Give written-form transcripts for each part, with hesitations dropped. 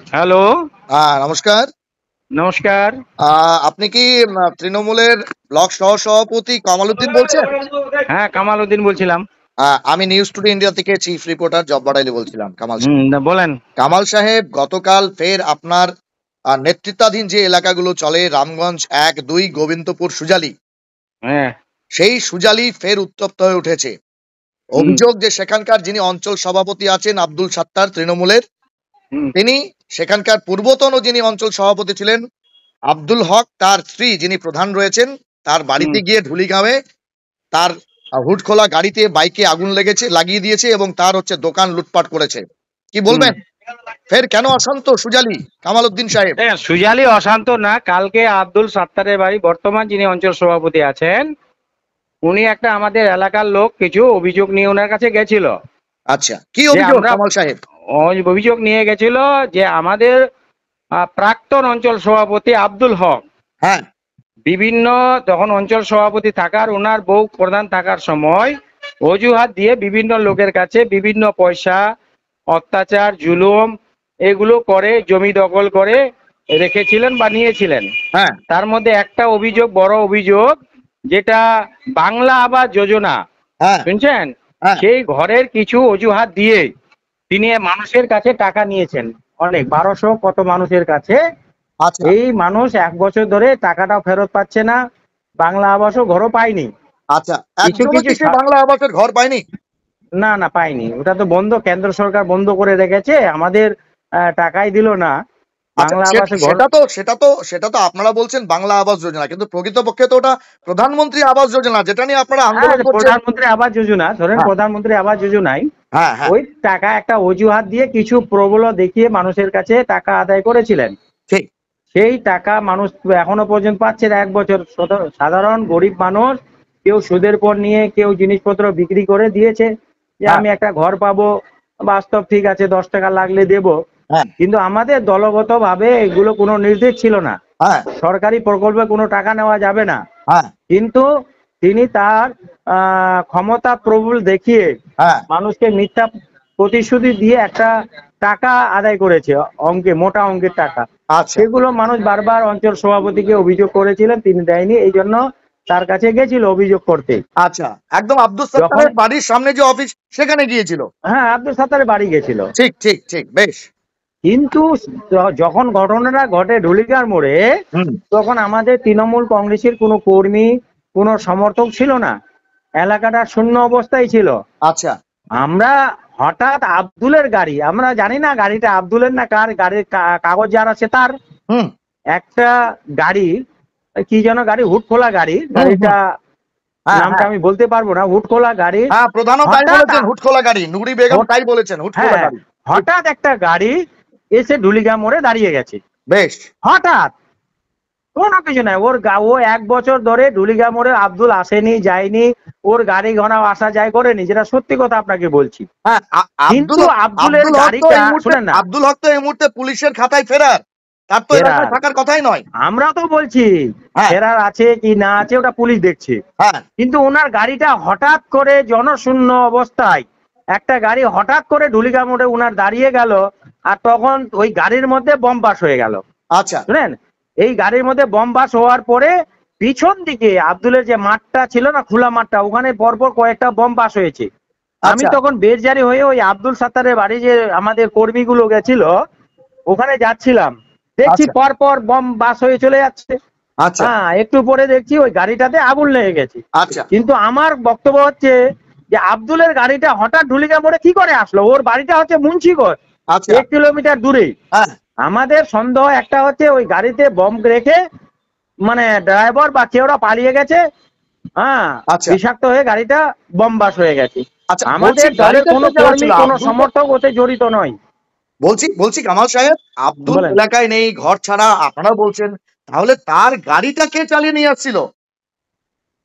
Hello, নমস্কার। নমস্কার। আপনি কি তৃণমূলের ব্লক সহ-সভাপতি কামাল উদ্দিন বলছেন? হ্যাঁ, কামাল উদ্দিন বলছিলাম। আমি নিউজ টুডে ইন্ডিয়া থেকে চিফ রিপোর্টার জব্বার আলী বলছিলাম, কামাল সাহেব। বলেন। কামাল সাহেব, গতকাল ফের আপনার নেতৃত্বাধীন যে এলাকাগুলো চলে, রামগঞ্জ ১, ২, গোবিন্দপুর, সুজালি, হ্যাঁ, সেই সুজালি ফের উত্তপ্ত হয়ে উঠেছে। হুম, অভিযোগ যে সেখানকার যিনি অঞ্চল সভাপতি আছেন আব্দুল সাত্তার তৃণমূলের, হুম, তিনি সেখানকার পূর্বতন যিনি অঞ্চল সভাপতি ছিলেন আব্দুল হক, তার স্ত্রী যিনি প্রধান রয়েছেন, তার হুম, বাড়িতে গিয়ে ঢুলিগাঁওয়ে তার হুড খোলা গাড়িতে বাইকে আগুন লাগিয়ে দিয়েছে এবং তার দোকান লুটপাট করেছে। কি হুম। বলবেন? ফের কেন অশান্ত সুজালি, কামাল উদ্দিন সাহেব? সুজালি অশান্ত না, কালকে আব্দুল সাত্তারের বাড়ি বর্তমান যিনি অঞ্চল সভাপতি আছেন, উনি একটা আমাদের এলাকার লোক কিছু অভিযোগ নিয়ে ওনার কাছে গেছিল। আচ্ছা, কি যে অভিযোগ আমরা কামাল সাহেব? অভিযোগ নিয়ে গেছিল যে আমাদের প্রাক্তন অঞ্চল সভাপতি আব্দুল হক হ্যাঁ, বিভিন্ন তখন অঞ্চল সভাপতি থাকার ওনার বউ প্রধান থাকার সময় অজুহাত দিয়ে বিভিন্ন লোকের কাছে বিভিন্ন পয়সা, অত্যাচার, জুলুম এগুলো করে জমি দখল করে রেখেছিলেন বা নিয়েছিলেন। হ্যাঁ, তার মধ্যে একটা অভিযোগ, বড় অভিযোগ, যেটা বাংলা আবাস যোজনা, হ্যাঁ, শুনছেন? হ্যাঁ। সেই ঘরের কিছু অজুহাত দিয়ে তিনি মানুষের কাছে টাকা নিয়েছেন, অনেক 1200 কত মানুষের কাছে। আচ্ছা, এই মানুষ 1 বছর ধরে টাকাটাও ফেরত পাচ্ছে না, বাংলা আবাসও ঘরও পায়নি। আচ্ছা। কিছু একজনও কিছু কি সে বাংলা আবাসের ঘর পায়নি? না না, পায়নি, ওটা তো বন্ধ, কেন্দ্র সরকার বন্ধ করে রেখেছে, আমাদের টাকাই দিল না আচ্ছা, বাংলা আবাসে ঘর। সেটা তো আপনারা বলছেন বাংলা আবাস যোজনা, কিন্তু প্রকৃতপক্ষে তো ওটা প্রধানমন্ত্রী আবাস যোজনা, যেটা নিয়ে আপনারা হ্যাঁ, আন্দোলন করছেন। প্রধানমন্ত্রী আবাস যোজনা, ধরেন হ্যাঁ, প্রধানমন্ত্রী আবাস যোজনায় হ্যাঁ, হ্যাঁ, ওই টাকা একটা অজুহাত দিয়ে কিছু প্রবল দেখিয়ে মানুষের কাছে টাকা আদায় করেছিলেন। ঠিক। সেই টাকা মানুষ এখনো পর্যন্ত পাচ্ছে না। 1 বছর সাধারণ গরিব মানুষ কেউ সুদের পর নিয়ে, কেউ জিনিসপত্র বিক্রি করে দিয়েছে যে হ্যাঁ, আমি একটা ঘর পাবো, বাস্তব ঠিক আছে 10 টাকা লাগলে দেব। হ্যাঁ, কিন্তু আমাদের দলগত ভাবে এগুলো কোনো নির্দেশ ছিল না, হ্যাঁ, সরকারি প্রকল্পে কোনো টাকা নেওয়া যাবে না। হ্যাঁ, কিন্তু তিনি তার ক্ষমতা প্রবল দেখিয়ে হ্যাঁ। মানুষকে মিথ্যা প্রতিশ্রুতি দিয়ে একটা টাকা আদায় করেছে, মোটা অঙ্কের টাকা। আচ্ছা, সেগুলো মানুষ বারবার অঞ্চল সভাপতিকে অভিযোগ করেছিলেন, তিনি দেয়নি, এই জন্য তার কাছে গেছিল অভিযোগ করতে। আচ্ছা। একদম আব্দুল যখন, সাত্তারের বাড়ির সামনে যে অফিস, সেখানে গিয়েছিল। হ্যাঁ, আব্দুল সাত্তারের বাড়ি গেছিল। ঠিক, ঠিক, ঠিক। বেশ। কিন্তু যখন ঘটনাটা ঘটে ঢুলিগার মোড়ে, হুম। তখন আমাদের তৃণমূল কংগ্রেসের কোনো কর্মী, কোনো সমর্থক ছিল না, এলাকাটা শূন্য অবস্থায় ছিল। আচ্ছা। আমরা হঠাৎ আব্দুলের গাড়ি, আমরা জানি না গাড়িটা আব্দুলের না কার, গাড়ির কাগজ যার আছে তার, হুম, একটা গাড়ি, কি যেন গাড়ি, হুড খোলা গাড়ি, হুম, হুম। গাড়িটা হ্যাঁ, নামটা হ্যাঁ, আমি বলতে পারবো না, হুড খোলা গাড়ি। হ্যাঁ। প্রধানও তাই হঠাৎ বলেছেন, হুটখোলা গাড়ি। নুরি বেগম তাই বলেছেন, হুটখোলা হ্যাঁ, গাড়ি। ঠিক। হঠাৎ একটা গাড়ি এসে ঢুলিগা মোড়ে দাঁড়িয়ে গেছে, বেশ। হঠাৎ, কোনো কিছু নাই। ও 1 বছর ধরে ঢুলিগা মোড়ে আব্দুল আসেনি, যায়নি, ওর গাড়ি ঘোড়া আসা যায় করেনি, যেটা সত্যি কথা আপনাকে বলছি। হ্যাঁ, কিন্তু আব্দুলের আব্দুল হক তো গাড়িটা এই মুহূর্তে শুনেন না, আব্দুল হক তো এই মুহূর্তে পুলিশের খাতায় ফেরার। তার তো এলাকায় ফেরার, থাকার কথাই নয়। আমরা তো বলছি হ্যাঁ, ফেরার আছে কি না আছে ওটা পুলিশ দেখছে। হ্যাঁ। কিন্তু ওনার গাড়িটা হঠাৎ করে জনশূন্য অবস্থায় একটা গাড়ি হঠাৎ করে ঢুলিগা মোড়ে ওনার দাঁড়িয়ে গেল, আর তখন ওই গাড়ির মধ্যে বোম বাস হয়ে গেল। আচ্ছা, শুনেন, এই গাড়ির মধ্যে বোম বাস হওয়ার পরে পিছন দিকে আব্দুলের যে মাঠটা ছিল না, খোলা মাঠটা, ওখানে পরপর কয়েকটা বোম বাস হয়েছে। আমি আচ্ছা, তখন বেজজারি হয়ে ওই আব্দুল সাত্তারের বাড়ি যে আমাদের কর্মীগুলো গেছিল ওখানে যাচ্ছিলাম, দেখছি আচ্ছা, পরপর বোম বাস হয়ে চলে যাচ্ছে। আচ্ছা, হ্যাঁ, একটু পরে দেখছি ওই গাড়িটাতে আগুন লেগে গেছে। আচ্ছা, কিন্তু আমার বক্তব্য হচ্ছে যে আব্দুলের গাড়িটা হঠাৎ ঢুলিগা মোড়ে কি করে আসলো? ওর বাড়িটা হচ্ছে মুন্সিগঞ্জ, আচ্ছা। 1 কিলোমিটার দূরে। হ্যাঁ, আমাদের সন্দেহ একটা হচ্ছে ওই গাড়িতে বম রেখে মানে ড্রাইভার বা কেউরা পালিয়ে গেছে, হ্যাঁ, আচ্ছা, বিষাক্ত হয়ে গাড়িটা বমবাস হয়ে গেছে। আচ্ছা। বলছি আমাদের দলের গাড়িটা কোনো কে কর্মী, চালাচ্ছিল? কোনো আব্দুল তো সমর্থক ওতে জড়িত নয়। বলছি কামাল সাহেব, আব্দুল বলেন, এলাকায় নেই, ঘর ছাড়া, আপনারা বলছেন। তাহলে তার গাড়িটা কে চালিয়ে নিয়ে আসছিল?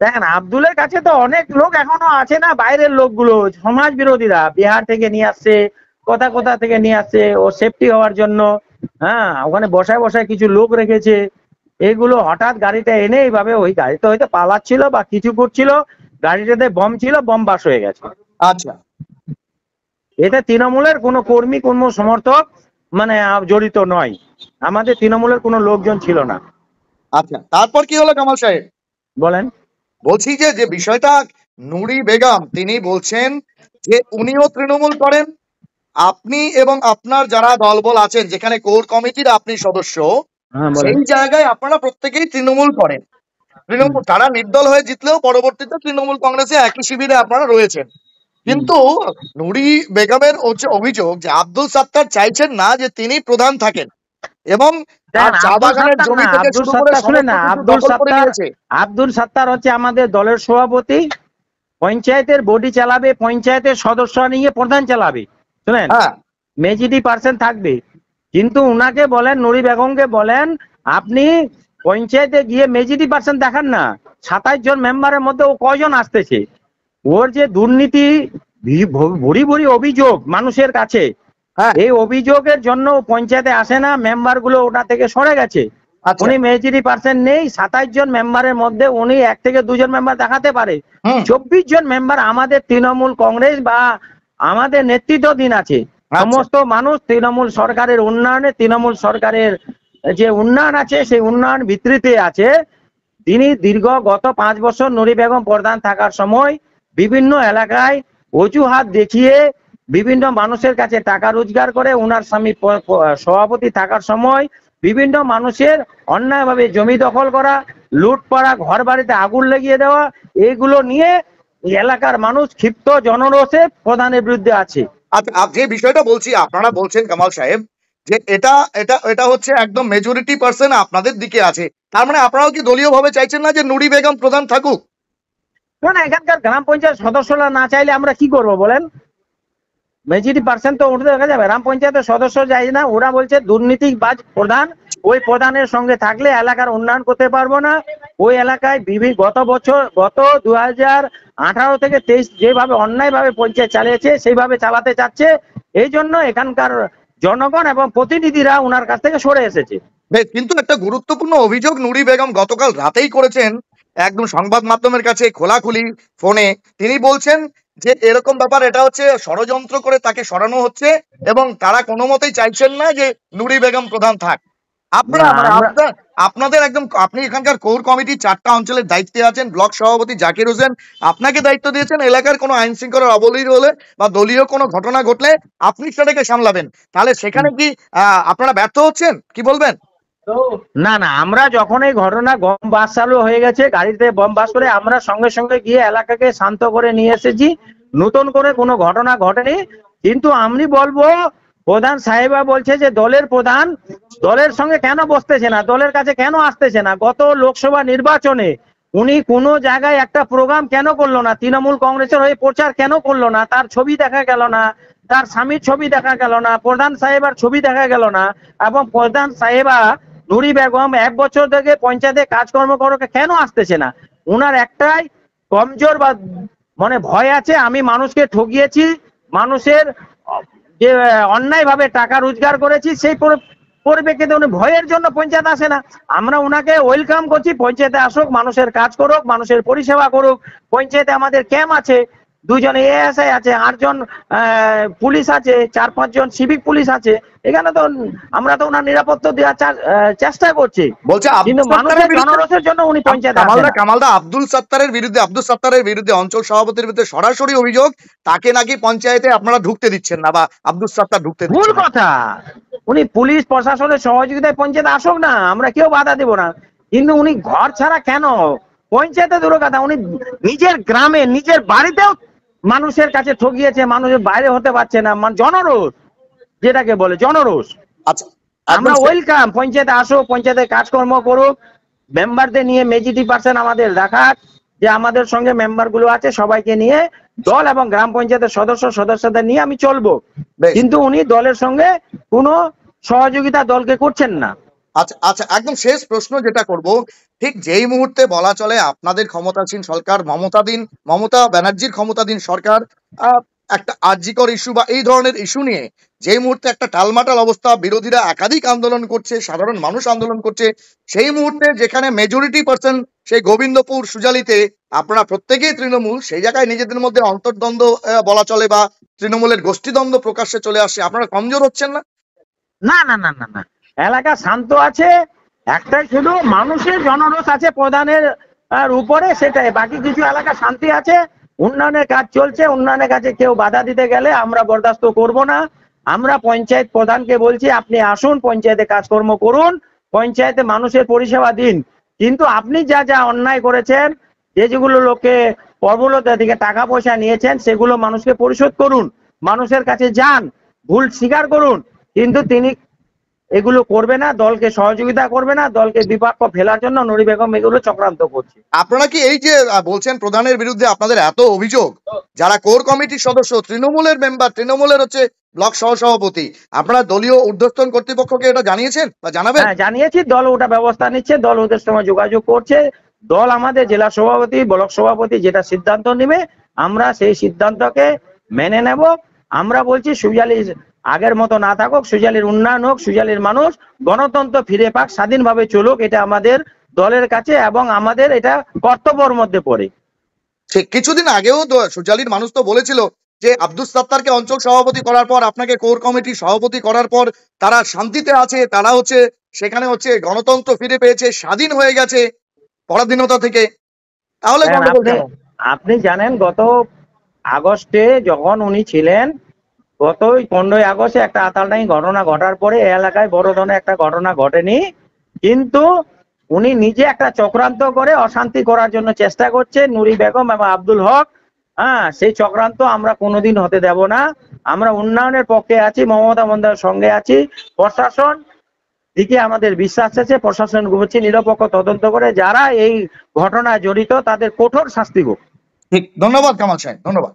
দেখেন আব্দুলের কাছে তো অনেক লোক এখনো আছে না, বাইরের লোকগুলো সমাজ বিরোধীরা বিহার থেকে নিয়ে আসছে, কোথা কোথা থেকে নিয়ে আসছে ও সেফটি হওয়ার জন্য। হ্যাঁ, ওখানে বসায় বসায় কিছু লোক রেখেছে। এগুলো হঠাৎ গাড়িটা এনে এইভাবে, ওই গাড়িটা হয়তো পালাচ্ছিল বা কিছু করছিল, গাড়িটাতে বম ছিল, বম বাস হয়ে গেছে। আচ্ছা, এতে তৃণমূলের কোনো কর্মী, কোনো সমর্থক মানে জড়িত নয়, আমাদের তৃণমূলের কোনো লোকজন ছিল না। আচ্ছা, তারপর কি হলো কামাল সাহেব? বলেন। বলছি যে যে বিষয়টা, নুরি বেগম তিনি বলছেন যে উনিও তৃণমূল করেন, আপনি এবং আপনার যারা দলবল আছেন, যেখানে কোর কমিটির আপনি সদস্য, হ্যাঁ বলেন। সেই জায়গায় আপনারা প্রত্যেকেই তৃণমূল করেন। হুম, তৃণমূল তারা নির্দল হয়ে জিতলেও পরবর্তীতে তৃণমূল কংগ্রেসে একই শিবিরে আপনারা রয়েছেন। হুম। কিন্তু নুরি বেগমের হচ্ছে অভিযোগ যে আব্দুল সাত্তার চাইছেন না যে তিনি প্রধান থাকেন, এবং তার দেখেন, চা আব্দুল বাগানের সাত্তার জমি না, থেকে আব্দুল শুরু করে সাত্তার শুনে সমস্ত না, কিছু আব্দুল দখল করে সাত্তার, নিয়েছে। আব্দুল সাত্তার হচ্ছে আমাদের দলের সভাপতি। পঞ্চায়েতের বডি চালাবে, পঞ্চায়েতের সদস্য নিয়ে প্রধান চালাবে। শুনেন, হ্যাঁ, মেজরিটি পার্সেন্ট থাকবে, কিন্তু উনাকে বলেন, নুরি বেগমকে বলেন, আপনি পঞ্চায়েতে গিয়ে মেজরিটি পার্সেন্ট দেখান না। 27 জন মেম্বারের মধ্যে ও কয়জন আসতেছে? ওর যে দুর্নীতি, ভুরি ভুরি অভিযোগ মানুষের কাছে, হ্যাঁ। এই অভিযোগের জন্য ও পঞ্চায়েতে আসে না, মেম্বার গুলো ওটা থেকে সরে গেছে। আচ্ছা। উনি মেজরিটি পার্সেন্ট নেই, 27 জন মেম্বারের মধ্যে উনি 1 থেকে 2 জন মেম্বার দেখাতে পারে। হুম। 24 জন মেম্বার আমাদের তৃণমূল কংগ্রেস বা আমাদের নেতৃত্বাধীন আছে। আচ্ছা। সমস্ত মানুষ তৃণমূল সরকারের উন্নয়নে, তৃণমূল সরকারের যে উন্নয়ন আছে সেই উন্নয়ন ভিত্তিতে আছে। তিনি গত 5 বছর নুরি বেগম প্রধান থাকার সময় বিভিন্ন এলাকায় অজুহাত দেখিয়ে বিভিন্ন মানুষের কাছে টাকা রোজগার করে, ওনার স্বামী সভাপতি থাকার সময় বিভিন্ন মানুষের অন্যায়ভাবে জমি দখল করা, লুট করা, ঘর বাড়িতে আগুন লাগিয়ে দেওয়া, এগুলো নিয়ে এই এলাকার মানুষ ক্ষিপ্ত জনরোষে প্রধানের বিরুদ্ধে আছে। আচ্ছা, যে বিষয়টা বলছি, আপনারা বলছেন কামাল সাহেব যে এটা এটা এটা হচ্ছে একদম মেজরিটি পার্সেন্ট আপনাদের দিকে আছে, তার মানে আপনারাও কি দলীয় ভাবে চাইছেন না যে নুরি বেগম প্রধান থাকুক? কেন এখানকার গ্রাম পঞ্চায়েত সদস্যরা না চাইলে আমরা কি করব বলেন? মেজরিটি পার্সেন্ট তো উঠে দেখা যাবে, গ্রাম পঞ্চায়েতের সদস্য যাই না, ওরা বলছে দুর্নীতিবাজ প্রধান, ওই প্রধানের সঙ্গে থাকলে এলাকার উন্নয়ন করতে পারবো না। ওই এলাকায় গত 2018 থেকে 23 যেভাবে অন্যায়ভাবে পঞ্চায়েত চালিয়েছে সেইভাবে চালাতে চাচ্ছে। এই জন্য এখানকার জনগণ এবং প্রতিনিধিরা ওনার কাছ থেকে সরে এসেছে। বেশ, কিন্তু একটা গুরুত্বপূর্ণ অভিযোগ নুরি বেগম গতকাল রাতেই করেছেন একদম সংবাদ মাধ্যমের কাছে খোলাখুলি ফোনে। তিনি বলছেন যে এরকম ব্যাপার, এটা হচ্ছে ষড়যন্ত্র করে তাকে সরানো হচ্ছে, এবং তারা কোনো মতেই চাইছেন না যে নুরি বেগম প্রধান থাক। না আপনারা মানে আমরা আপনাদের একদম, আপনি এখানকার কোর কমিটি 4টা অঞ্চলের দায়িত্বে আছেন, ব্লক সভাপতি জাকির হোসেন আপনাকে দায়িত্ব দিয়েছেন, এলাকার কোনো আইন শৃঙ্খলার অবনতি হলে বা দলীয় কোনো ঘটনা ঘটলে আপনি সেটাকে সামলাবেন। তাহলে সেখানে কি আপনারা ব্যর্থ হচ্ছেন, কি বলবেন? না না, আমরা যখন এই ঘটনা গম বাস চালু হয়ে গেছে, গাড়িতে বম বাস করে আমরা সঙ্গে সঙ্গে গিয়ে এলাকাকে শান্ত করে নিয়ে এসেছি। নতুন করে কোনো ঘটনা ঘটেনি। কিন্তু আমি বলবো, প্রধান সাহেবা বলছে যে দলের প্রধান দলের সঙ্গে কেন বসতেছে না, দলের কাছে কেন আসতেছে না? গত লোকসভা নির্বাচনে উনি কোনো জায়গায় একটা প্রোগ্রাম কেন করলো না? তৃণমূল কংগ্রেসের হয়ে প্রচার কেন করলো না? তার ছবি দেখা গেল না, তার স্বামীর ছবি দেখা গেল না, প্রধান সাহেবার ছবি দেখা গেল না। এবং প্রধান সাহেবা নুরি বেগম 1 বছর থেকে পঞ্চায়েতে কাজকর্ম করতে কেন আসতেছে না? উনার একটাই কমজোর বা মানে ভয় আছে, আমি মানুষকে ঠকিয়েছি, মানুষের যে অন্যায়ভাবে টাকা রোজগার করেছি, সেই পরিপ্রেক্ষিতে উনি ভয়ের জন্য পঞ্চায়েত আসে না। আমরা ওনাকে ওয়েলকাম করছি, পঞ্চায়েতে আসুক, মানুষের কাজ করুক, মানুষের পরিষেবা করুক। পঞ্চায়েতে আমাদের ক্যাম্প আছে, 2 জন এএসআই আছে, 8 জন পুলিশ আছে, 4-5 জন সিভিক পুলিশ আছে। এখানে তো আমরা তো ওনার নিরাপত্তা দেওয়ার চেষ্টা করছি, বলছে কিন্তু আব্দুল সত্তারের মানুষের বিরুদ্ধে, জনরোষের জন্য উনি পঞ্চায়েতে আসে না। কামালদা আব্দুল সত্তারের বিরুদ্ধে অঞ্চল সভাপতির বিরুদ্ধে সরাসরি অভিযোগ, তাকে নাকি পঞ্চায়েতে আপনারা ঢুকতে দিচ্ছেন না, বা আব্দুল সত্তার ঢুকতে ভুল দিচ্ছেন না। কথা। উনি পুলিশ প্রশাসনের সহযোগিতায় পঞ্চায়েতে আসুক না, আমরা কেউ বাধা দেব না। কিন্তু উনি ঘর ছাড়া কেন? পঞ্চায়েতে দূরের কথা, উনি নিজের গ্রামে নিজের বাড়িতেও মানুষের কাছে ঠকিয়েছে, মানুষের বাইরে হতে পারছে না। জনরোষ, যেটাকে বলে জনরোষ। আচ্ছা, আমরা একদম ওয়েলকাম, পঞ্চায়েতে আসুক, পঞ্চায়েতে কাজকর্ম করুক, মেম্বারদের নিয়ে মেজরিটি পার্সেন্ট আমাদের দেখাক, যে আমাদের সঙ্গে মেম্বার গুলো আছে সবাইকে নিয়ে দল এবং গ্রাম পঞ্চায়েতের সদস্যদের নিয়ে আমি চলবো। বেশ। কিন্তু উনি দলের সঙ্গে কোনো সহযোগিতা দলকে করছেন না। আচ্ছা আচ্ছা, একদম শেষ প্রশ্ন যেটা করব, ঠিক যেই মুহূর্তে বলা চলে আপনাদের ক্ষমতাসীন সরকার, মমতা ব্যানার্জির ক্ষমতাধীন সরকার একটা আরজিকর ইস্যু বা এই ধরনের ইস্যু নিয়ে যেই মুহূর্তে একটা টালমাটাল অবস্থা, বিরোধীরা একাধিক আন্দোলন করছে, সাধারণ মানুষ আন্দোলন করছে, সেই মুহূর্তে যেখানে মেজরিটি পার্সেন্ট সেই গোবিন্দপুর সুজালিতে আপনারা প্রত্যেকেই তৃণমূল, সেই জায়গায় নিজেদের মধ্যে অন্তর্দ্বন্দ্ব বলা চলে, বা তৃণমূলের গোষ্ঠীদ্বন্দ্ব প্রকাশ্যে চলে আসে, আপনারা কমজোর হচ্ছেন না? না না না না না, এলাকা শান্ত আছে, একটাই শুধু মানুষের জনরোষ আছে প্রধানের উপরে, সেটাই। বাকি কিছু এলাকা শান্তি আছে, উন্নয়নের কাজ চলছে, উন্নয়নের কাজে কেউ বাধা দিতে গেলে আমরা বরদাস্ত করব না। আমরা পঞ্চায়েত প্রধানকে বলছি আপনি আসুন, পঞ্চায়েতে কাজকর্ম করুন, পঞ্চায়েতে মানুষের পরিষেবা দিন, কিন্তু আপনি যা যা অন্যায় করেছেন, যেগুলো লোককে প্রবলতা থেকে টাকা পয়সা নিয়েছেন, সেগুলো মানুষকে পরিশোধ করুন, মানুষের কাছে যান, ভুল স্বীকার করুন। কিন্তু তিনি এগুলো করবে না, দলকে সহযোগিতা করবে না, দলকে বিপক্ষ ফেলার জন্য নুরি বেগম এগুলো চক্রান্ত করছে। আপনারা কি এই যে বলছেন প্রধানের বিরুদ্ধে আপনাদের এত অভিযোগ, যারা কোর কমিটির সদস্য, তৃণমূলের মেম্বার, তৃণমূলের হচ্ছে ব্লক সহসভাপতি, আপনারা দলীয় ঊর্ধ্বতন কর্তৃপক্ষকে এটা জানিয়েছেন বা জানাবেন? হ্যাঁ জানিয়েছি, দল ওটা ব্যবস্থা নিচ্ছে, দল ওদের সঙ্গে যোগাযোগ করছে। দল আমাদের জেলা সভাপতি, ব্লক সভাপতি যেটা সিদ্ধান্ত নেবে আমরা সেই সিদ্ধান্তকে মেনে নেব। আমরা বলছি সুজালি আগের মতো না থাকুক, সুজালির উন্নয়ন হোক, সুজালির মানুষ গণতন্ত্র ফিরে পাক, স্বাধীনভাবে চলুক, এটা আমাদের দলের কাছে এবং আমাদের এটা কর্তব্যের মধ্যে পড়ে। ঠিক কিছুদিন আগেও তো সুজালির মানুষ তো বলেছিল যে আব্দুল সাত্তারকে অঞ্চল সভাপতি করার পর, আপনাকে কোর কমিটির সভাপতি করার পর তারা শান্তিতে আছে, তারা হচ্ছে সেখানে হচ্ছে গণতন্ত্র ফিরে পেয়েছে, স্বাধীন হয়ে গেছে পরাধীনতা থেকে। তাহলে গন্ডগোল আপনি কেন? আপনি জানেন গত আগস্টে যখন উনি ছিলেন, গত 15ই আগস্টে একটা আতালডাঙ্গি ঘটনা ঘটার পরে এই এলাকায় বড় ধরনের একটা ঘটনা ঘটেনি, কিন্তু উনি নিজে একটা চক্রান্ত করে অশান্তি করার জন্য চেষ্টা করছে, নুরি বেগম এবং আব্দুল হক। হ্যাঁ, সেই চক্রান্ত আমরা কোনোদিন হতে দেব না। আমরা উন্নয়নের পক্ষে আছি, মমতা বন্দ্যোপাধ্যায়ের সঙ্গে আছি। প্রশাসন দিকে আমাদের বিশ্বাস আছে, প্রশাসন হচ্ছে নিরপেক্ষ তদন্ত করে যারা এই ঘটনায় জড়িত তাদের কঠোর শাস্তি হোক। ঠিক, ধন্যবাদ কামাল সাহেব, ধন্যবাদ।